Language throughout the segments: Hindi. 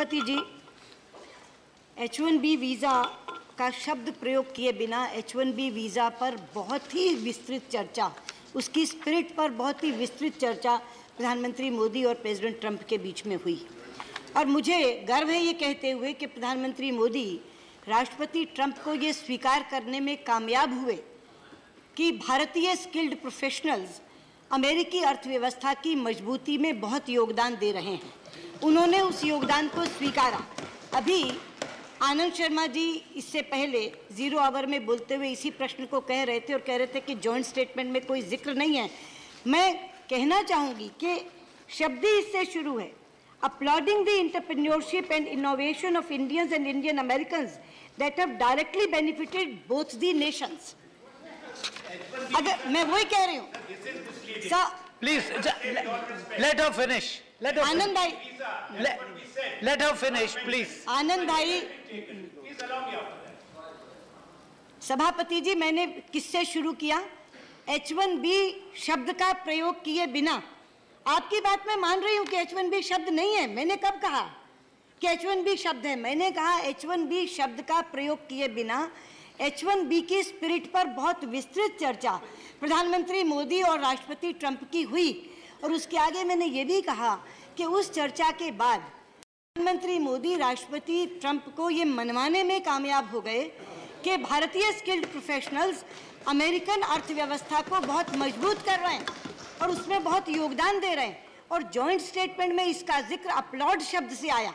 सभापति जी, H1B वीज़ा का शब्द प्रयोग किए बिना H1B वीज़ा पर बहुत ही विस्तृत चर्चा, उसकी स्पिरिट पर बहुत ही विस्तृत चर्चा प्रधानमंत्री मोदी और प्रेसिडेंट ट्रंप के बीच में हुई। और मुझे गर्व है ये कहते हुए कि प्रधानमंत्री मोदी राष्ट्रपति ट्रंप को ये स्वीकार करने में कामयाब हुए कि भारतीय स्किल्ड प्रोफेशनल्स अमेरिकी अर्थव्यवस्था की मजबूती में बहुत योगदान दे रहे हैं। उन्होंने उस योगदान को स्वीकारा। अभी आनंद शर्मा जी इससे पहले 0 आवर में बोलते हुए इसी प्रश्न को कह रहे थे और कह रहे थे कि जॉइंट स्टेटमेंट में कोई जिक्र नहीं है। मैं कहना चाहूँगी कि शब्द ही इससे शुरू है, applauding the entrepreneurship and innovation of Indians and Indian Americans that have directly benefited both the nations। अगर मैं वही कह रही हूँ sir, please let her finish। आनंद भाई, let her finish please। आनंद भाई, सभापति जी, मैंने किससे शुरू किया? H1B शब्द का प्रयोग किए बिना। आपकी बात मैं मान रही हूं कि H1B शब्द नहीं है। मैंने कब कहा कि H1B शब्द है? मैंने कहा H1B शब्द का प्रयोग किए बिना H1B की स्पिरिट पर बहुत विस्तृत चर्चा प्रधानमंत्री मोदी और राष्ट्रपति ट्रंप की हुई। और उसके आगे मैंने ये भी कहा कि उस चर्चा के बाद प्रधानमंत्री मोदी राष्ट्रपति ट्रंप को ये मनवाने में कामयाब हो गए कि भारतीय स्किल्ड प्रोफेशनल्स अमेरिकन अर्थव्यवस्था को बहुत मजबूत कर रहे हैं और उसमें बहुत योगदान दे रहे हैं। और जॉइंट स्टेटमेंट में इसका जिक्र अपलॉड शब्द से आया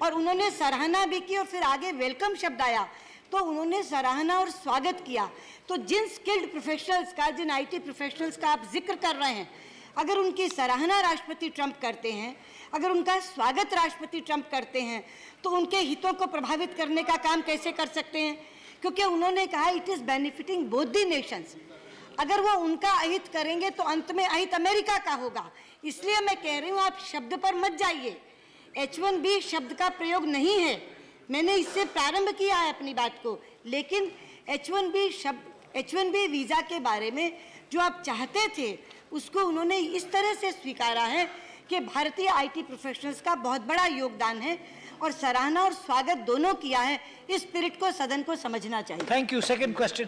और उन्होंने सराहना भी की और फिर आगे वेलकम शब्द आया तो उन्होंने सराहना और स्वागत किया। तो जिन स्किल्ड प्रोफेशनल्स का, जिन IT प्रोफेशनल्स का आप जिक्र कर रहे हैं, अगर उनकी सराहना राष्ट्रपति ट्रंप करते हैं, अगर उनका स्वागत राष्ट्रपति ट्रंप करते हैं, तो उनके हितों को प्रभावित करने का काम कैसे कर सकते हैं? क्योंकि उन्होंने कहा it is benefiting both the Nations. अगर वो उनका अहित करेंगे तो अंत में अहित अमेरिका का होगा। इसलिए मैं कह रही हूँ आप शब्द पर मत जाइए। H1B शब्द का प्रयोग नहीं है। मैंने इससे प्रारंभ किया है अपनी बात को, लेकिन H1B वीज़ा के बारे में जो आप चाहते थे उसको उन्होंने इस तरह से स्वीकारा है कि भारतीय IT प्रोफेशनल्स का बहुत बड़ा योगदान है और सराहना और स्वागत दोनों किया है। इस स्पिरिट को सदन को समझना चाहिए। Thank you. Second question.